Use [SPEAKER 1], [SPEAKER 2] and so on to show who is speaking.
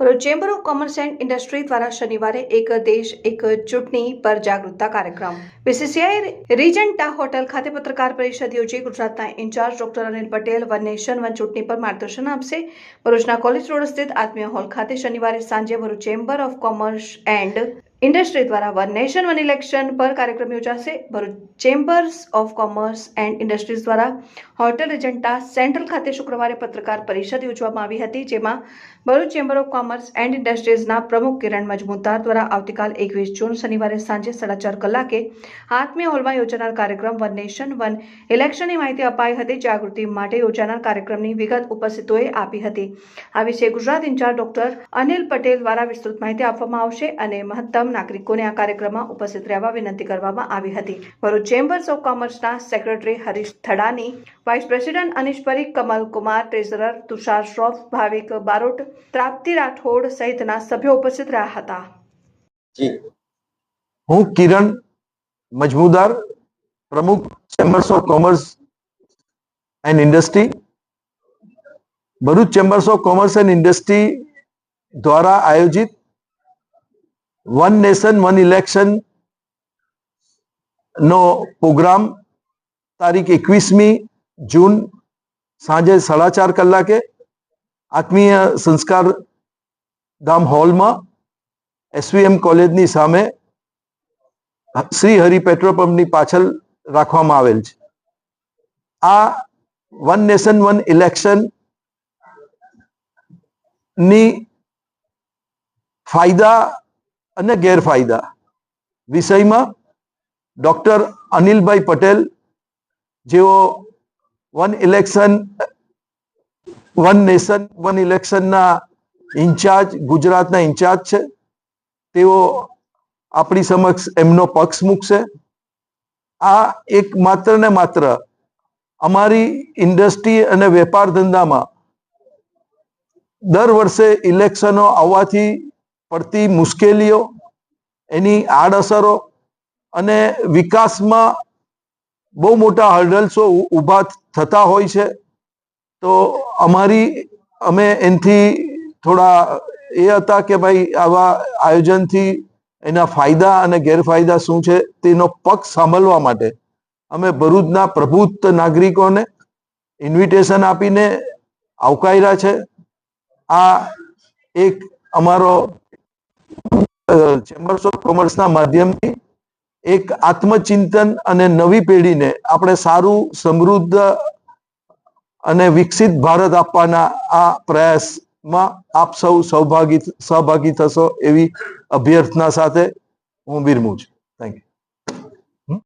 [SPEAKER 1] Bharuch chamber of commerce and industry દ્વારા શનિવારે એક દેશ એક ચૂંટણી પર જાગૃતતા કાર્યક્રમ બીસીસીઆઈ રીજન્ટા હોટલ ખાતે પત્રકાર પરિષદ યોજી ગુજરાતના incharge doctor Anil Patel one nation one ચૂંટણી પર માર્ગદર્શન આપશે। ભરૂચના કોલેજ રોડ સ્થિત આત્મીય હોલ ખાતે શનિવારે સાંજે Bharuch chamber of commerce and industry દ્વારા વન નેશન વન ઇલેક્શન પર કાર્યક્રમ યોજાશે। Bharuch chambers of commerce and industries દ્વારા હોટેલ રીજન્ટા સેન્ટ્રલ ખાતે શુક્રવારે પત્રકાર પરિષદ યોજવામાં આવી હતી, જેમાં Bharuch chamber of commerce and ઇન્ડસ્ટ્રીઝના પ્રમુખ કિરણ મજમુદાર દ્વારા આવતીકાલ 21 જૂન શનિવારે સાંજે 4:30 કલાકે આત્મીય હોલમાં યોજાનાર કાર્યક્રમ વન નેશન વન ઇલેક્શનની માહિતી અપાઈ હતી। જાગૃતિ માટે યોજાનાર કાર્યક્રમની વિગત ઉપસ્થિતોએ આપી હતી। આ વિશે ગુજરાત ઇન્ચાર્જ ડોક્ટર અનિલ પટેલ દ્વારા વિસ્તૃત માહિતી આપવામાં આવશે અને મહત્તમ નાગરિકોને આ કાર્યક્રમમાં ઉપસ્થિત રહેવા વિનંતી કરવામાં આવી હતી। ભરૂચ ચેમ્બર્સ ઓફ કોમર્સના secretary Harish Thadani, vice president Anish Parikh, Kamal Kumar, treasurer Tushar Shroff, Bhavik Barot, Prapti Rathod સહિતના સભ્યો ઉપસ્થિત રહ્યા હતા।
[SPEAKER 2] હું કિરણ મજમુદાર, પ્રમુખ chambers of commerce and industry. Bharuch chambers of commerce and industry દ્વારા આયોજિત વન નેશન વન ઇલેક્શન નો પ્રોગ્રામ તારીખ 21મી જૂન સાંજે 4:30 કલાકે આત્મીય સંસ્કાર ધામ હોલમાં એસવીએમ કોલેજની સામે શ્રી હરિ પેટ્રોલ પંપની પાછળ રાખવામાં આવેલ છે। આ વન નેશન વન ઇલેક્શન ની ફાયદા અને ગેરફાયદા વિષયમાં ડોક્ટર અનિલભાઈ પટેલ, જેઓ વન નેશન વન ઇલેક્શનના ઇન્ચાર્જ, ગુજરાતના ઇન્ચાર્જ છે, તેઓ આપણી સમક્ષ એમનો પક્ષ મૂકશે। આ એક માત્ર ને માત્ર અમારી ઇન્ડસ્ટ્રી અને વેપાર ધંધામાં દર વર્ષે ઇલેક્શનો આવવાથી પડતી મુશ્કેલીઓ, એની આડઅસરો અને વિકાસમાં બહુ મોટા હર્ડલ્સો ઊભા થતા હોય છે। તો અમે એનાથી થોડા એ હતા કે ભાઈ આવા આયોજનથી એના ફાયદા અને ગેરફાયદા શું છે તેનો પક્ષ સાંભળવા માટે અમે ભરૂચના પ્રબુદ્ધ નાગરિકોને ઇન્વિટેશન આપીને આવકાર્યા છે। આ એક અમારો ચેમ્બર્સ ઓફ કોમર્સના માધ્યમથી એક આત્મચિંતન અને નવી પેઢીને આપણે સારું, સમૃદ્ધ અને વિકસિત ભારત આપવાના આ પ્રયાસમાં આપ સૌ સહભાગી થશો એવી અભ્યર્થના સાથે હું વિરમું છું। Thank you.